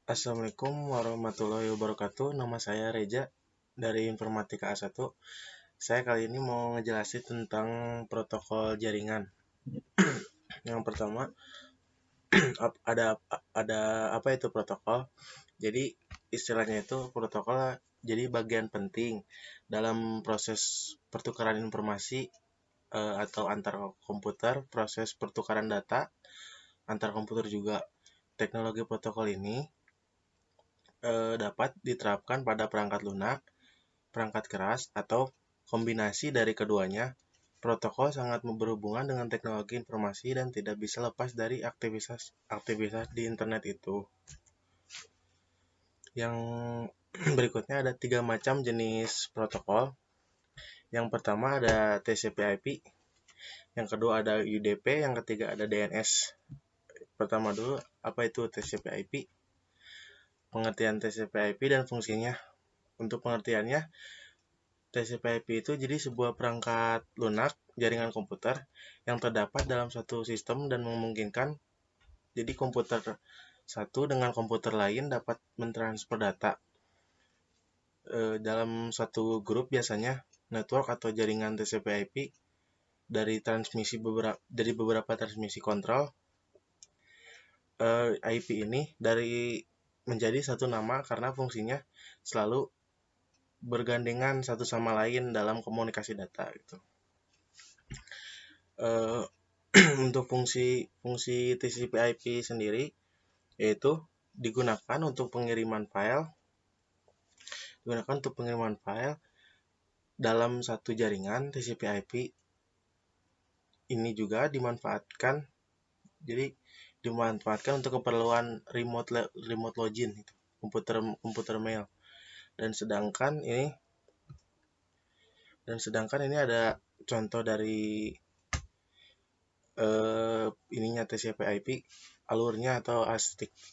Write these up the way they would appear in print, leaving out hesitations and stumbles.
Assalamualaikum warahmatullahi wabarakatuh. Nama saya Reja dari Informatika A1. Saya kali ini mau ngejelasin tentang protokol jaringan. Yang pertama, ada apa itu protokol? Jadi istilahnya itu protokol jadi bagian penting dalam proses pertukaran informasi atau antar komputer, proses pertukaran data antar komputer juga. Teknologi protokol ini dapat diterapkan pada perangkat lunak, perangkat keras, atau kombinasi dari keduanya. Protokol sangat berhubungan dengan teknologi informasi dan tidak bisa lepas dari aktivitas di internet itu. Yang berikutnya ada 3 macam jenis protokol. Yang pertama ada TCP/IP, yang kedua ada UDP, yang ketiga ada DNS. Pertama dulu, apa itu TCP/IP? Pengertian TCP/IP dan fungsinya. Untuk pengertiannya, TCP/IP itu jadi sebuah perangkat lunak jaringan komputer yang terdapat dalam satu sistem dan memungkinkan jadi komputer satu dengan komputer lain dapat mentransfer data dalam satu grup, biasanya network atau jaringan TCP/IP dari beberapa transmisi kontrol. IP ini menjadi satu nama karena fungsinya selalu bergandengan satu sama lain dalam komunikasi data gitu. Untuk fungsi TCP/IP sendiri yaitu digunakan untuk pengiriman file dalam satu jaringan. TCP/IP ini juga dimanfaatkan untuk keperluan remote login, komputer mail. Dan sedangkan ini ada contoh dari ininya TCP/IP, alurnya atau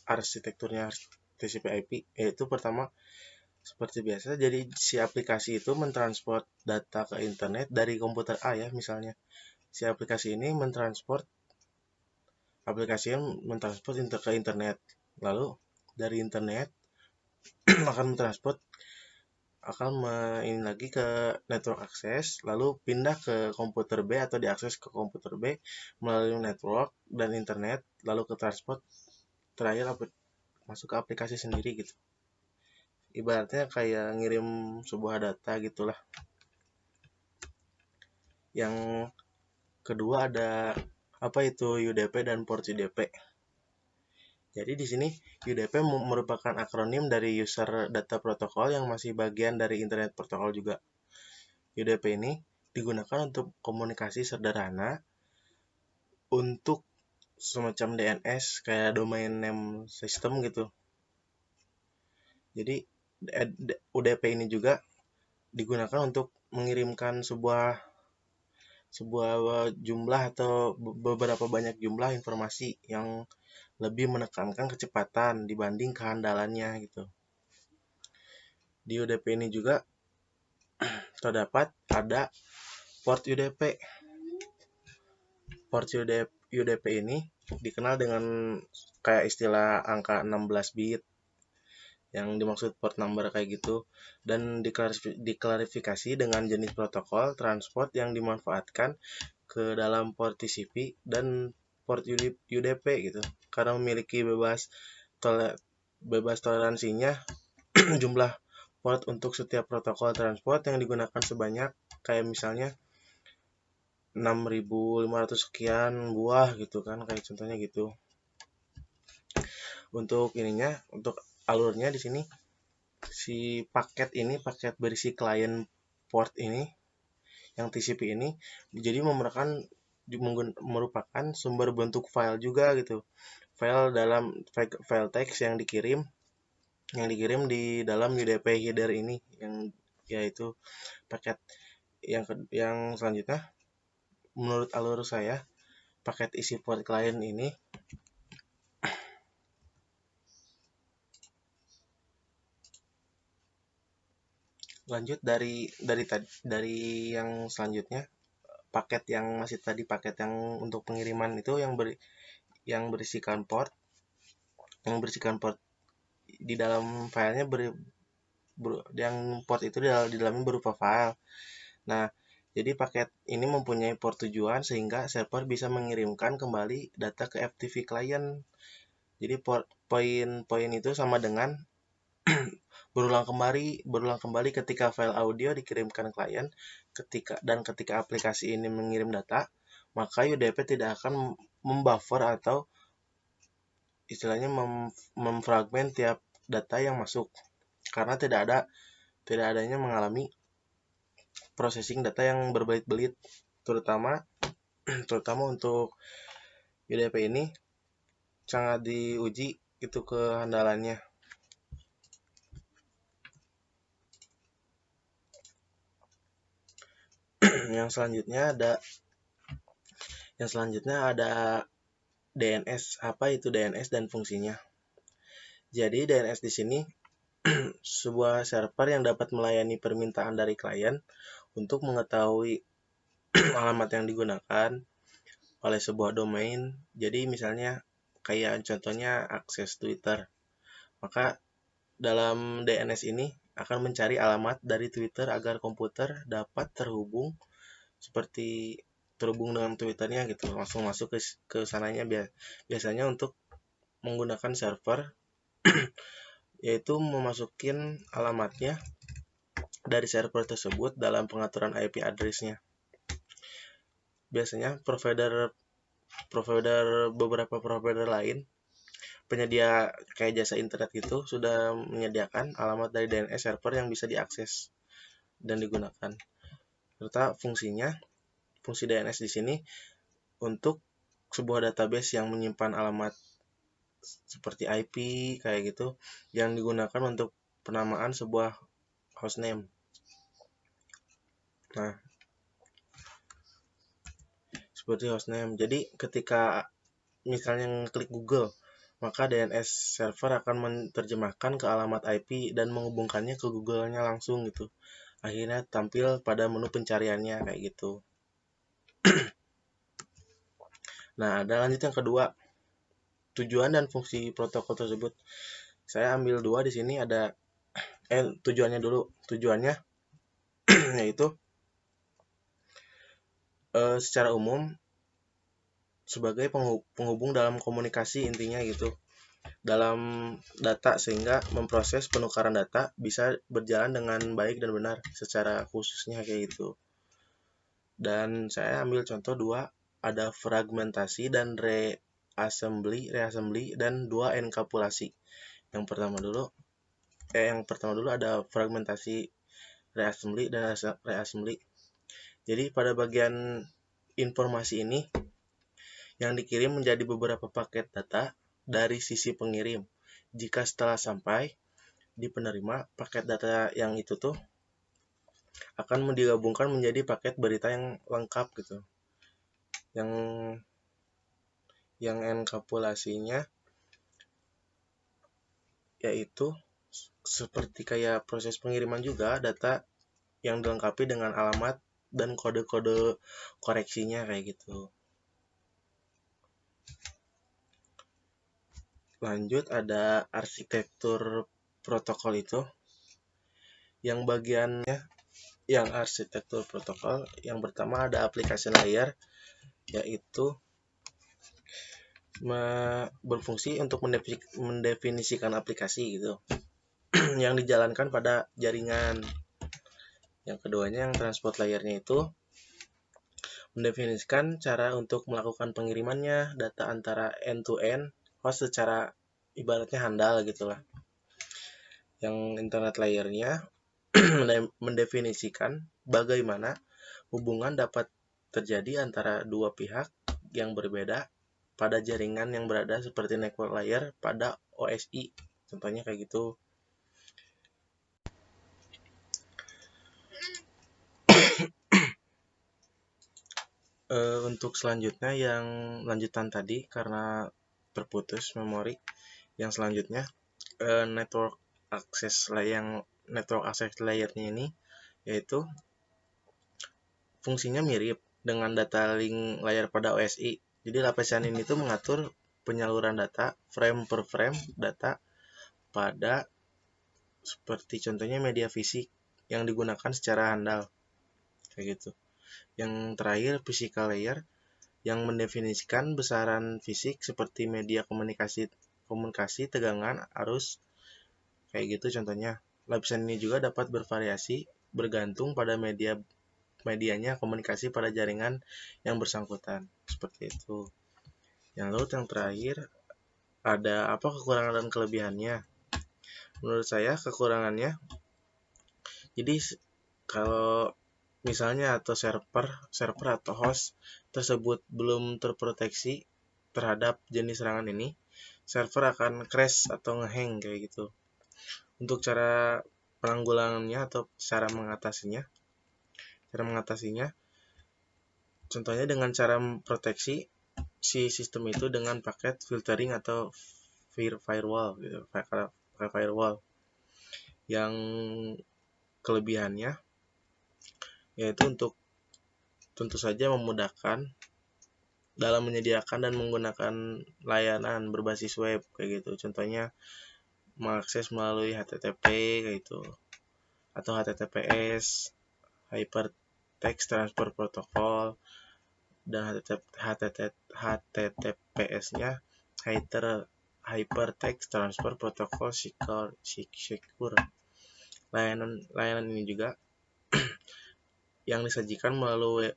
arsitekturnya TCP/IP, yaitu pertama seperti biasa, jadi si aplikasi itu mentransfer data ke internet dari komputer A ya, misalnya si aplikasi ini mentransfer ke internet, lalu dari internet akan ini lagi ke network akses, lalu pindah ke komputer B atau diakses ke komputer B melalui network dan internet, lalu ke transport, terakhir masuk ke aplikasi sendiri gitu. Ibaratnya kayak ngirim sebuah data gitulah. Yang kedua ada apa itu UDP dan port UDP. Jadi di sini UDP merupakan akronim dari User Data Protocol yang masih bagian dari Internet Protocol juga. UDP ini digunakan untuk komunikasi sederhana untuk semacam DNS kayak domain name system gitu. Jadi UDP ini juga digunakan untuk mengirimkan sebuah jumlah atau beberapa banyak jumlah informasi yang lebih menekankan kecepatan dibanding kehandalannya gitu. Di UDP ini juga terdapat ada port UDP. Port UDP ini dikenal dengan kayak istilah angka 16 bit yang dimaksud port number kayak gitu, dan diklarifikasi dengan jenis protokol transport yang dimanfaatkan ke dalam port TCP dan port UDP gitu, karena memiliki bebas toleransinya jumlah port untuk setiap protokol transport yang digunakan sebanyak kayak misalnya 6.500 sekian buah gitu kan, kayak contohnya gitu. Untuk alurnya di sini si paket berisi klien port ini yang TCP ini jadi merupakan sumber bentuk file juga gitu. File teks yang dikirim di dalam UDP header ini, yang yaitu paket yang selanjutnya. Menurut alur saya, paket isi port klien ini lanjut dari yang selanjutnya, paket yang untuk pengiriman itu yang berisikan port di dalam filenya yang port itu di dalamnya berupa file. Nah, jadi paket ini mempunyai port tujuan sehingga server bisa mengirimkan kembali data ke FTP client. Jadi poin itu sama dengan berulang kembali ketika file audio dikirimkan klien, ketika aplikasi ini mengirim data, maka UDP tidak akan membuffer atau istilahnya memfragmen tiap data yang masuk, karena tidak adanya mengalami processing data yang berbelit-belit, terutama untuk UDP ini sangat diuji itu kehandalannya. Yang selanjutnya ada DNS. Apa itu DNS dan fungsinya? Jadi DNS di sini sebuah server yang dapat melayani permintaan dari klien untuk mengetahui alamat yang digunakan oleh sebuah domain. Jadi misalnya kayak contohnya akses Twitter. Maka dalam DNS ini akan mencari alamat dari Twitter agar komputer dapat terhubung dengan Twitternya gitu, langsung masuk ke sananya. Biasanya untuk menggunakan server yaitu memasukin alamatnya dari server tersebut dalam pengaturan IP address-nya. Biasanya beberapa provider lain, penyedia kayak jasa internet gitu, sudah menyediakan alamat dari DNS server yang bisa diakses dan digunakan. Serta fungsi DNS di sini untuk sebuah database yang menyimpan alamat seperti IP kayak gitu, yang digunakan untuk penamaan sebuah hostname. Nah, seperti hostname. Jadi ketika misalnya klik Google, maka DNS server akan menerjemahkan ke alamat IP dan menghubungkannya ke Google-nya langsung gitu. Akhirnya tampil pada menu pencariannya kayak gitu. Nah, ada lanjut yang kedua, tujuan dan fungsi protokol tersebut. Saya ambil dua di sini, ada tujuannya dulu. Tujuannya yaitu secara umum sebagai penghubung dalam komunikasi, intinya gitu, dalam data, sehingga memproses penukaran data bisa berjalan dengan baik dan benar secara khususnya kayak gitu. Dan saya ambil contoh dua, ada fragmentasi dan reassembly dan dua enkapsulasi. Yang pertama dulu ada fragmentasi, reassembly dan reassembly. Jadi pada bagian informasi ini yang dikirim menjadi beberapa paket data dari sisi pengirim. Jika setelah sampai di penerima, paket data yang itu tuh akan digabungkan menjadi paket berita yang lengkap gitu. Yang enkapsulasinya yaitu seperti kayak proses pengiriman juga, data yang dilengkapi dengan alamat dan kode-kode koreksinya kayak gitu. Lanjut ada arsitektur protokol itu. Yang bagiannya yang arsitektur protokol, yang pertama ada application layer, yaitu berfungsi untuk mendefinisikan aplikasi gitu yang dijalankan pada jaringan. Yang keduanya yang transport layernya itu mendefinisikan cara untuk melakukan pengirimannya data antara end to end host secara ibaratnya handal gitulah. Yang internet layernya mendefinisikan bagaimana hubungan dapat terjadi antara dua pihak yang berbeda pada jaringan yang berada seperti network layer pada OSI. Contohnya kayak gitu. Untuk selanjutnya yang lanjutan tadi karena terputus memori, yang selanjutnya network access layernya ini yaitu fungsinya mirip dengan data link layar pada OSI. Jadi lapisan ini tuh mengatur penyaluran data frame per frame data pada seperti contohnya media fisik yang digunakan secara handal kayak gitu. Yang terakhir physical layer yang mendefinisikan besaran fisik seperti media komunikasi, tegangan, arus kayak gitu contohnya. Lapisan ini juga dapat bervariasi bergantung pada medianya komunikasi pada jaringan yang bersangkutan seperti itu. Yang terakhir ada apa kekurangan dan kelebihannya? Menurut saya kekurangannya, jadi kalau misalnya atau server atau host tersebut belum terproteksi terhadap jenis serangan ini, server akan crash atau ngehang kayak gitu. Untuk cara penanggulangannya atau cara mengatasinya, contohnya dengan cara memproteksi si sistem itu dengan paket filtering atau firewall gitu, firewall. Yang kelebihannya yaitu untuk tentu saja memudahkan dalam menyediakan dan menggunakan layanan berbasis web kayak gitu. Contohnya mengakses melalui HTTP kayak gitu atau HTTPS, Hypertext Transfer Protocol, dan HTTPS-nya Hypertext Transfer Protocol Secure. Layanan ini juga yang disajikan melalui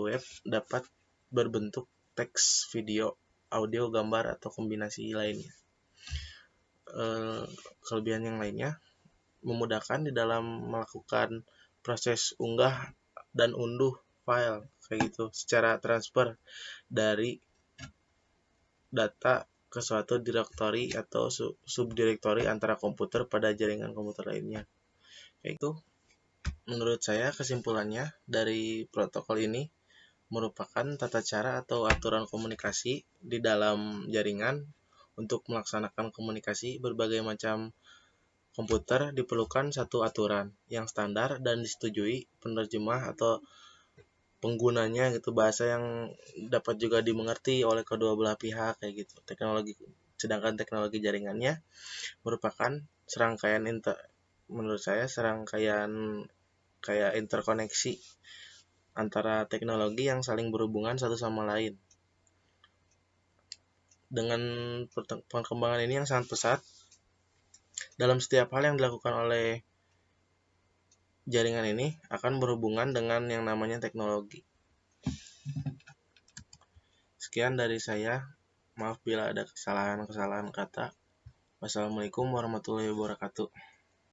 web dapat berbentuk teks, video, audio, gambar, atau kombinasi lainnya. Kelebihan yang lainnya memudahkan di dalam melakukan proses unggah dan unduh file kayak gitu secara transfer dari data ke suatu direktori atau subdirektori antara komputer pada jaringan komputer lainnya. Kayak itu menurut saya kesimpulannya dari protokol ini merupakan tata cara atau aturan komunikasi di dalam jaringan. Untuk melaksanakan komunikasi berbagai macam komputer diperlukan satu aturan yang standar dan disetujui penerjemah atau penggunanya gitu, bahasa yang dapat juga dimengerti oleh kedua belah pihak kayak gitu. Sedangkan teknologi jaringannya merupakan serangkaian menurut saya serangkaian kayak interkoneksi antara teknologi yang saling berhubungan satu sama lain. Dengan perkembangan ini yang sangat pesat dalam setiap hal yang dilakukan oleh jaringan ini akan berhubungan dengan yang namanya teknologi. Sekian dari saya. Maaf bila ada kesalahan kata. Wassalamualaikum warahmatullahi wabarakatuh.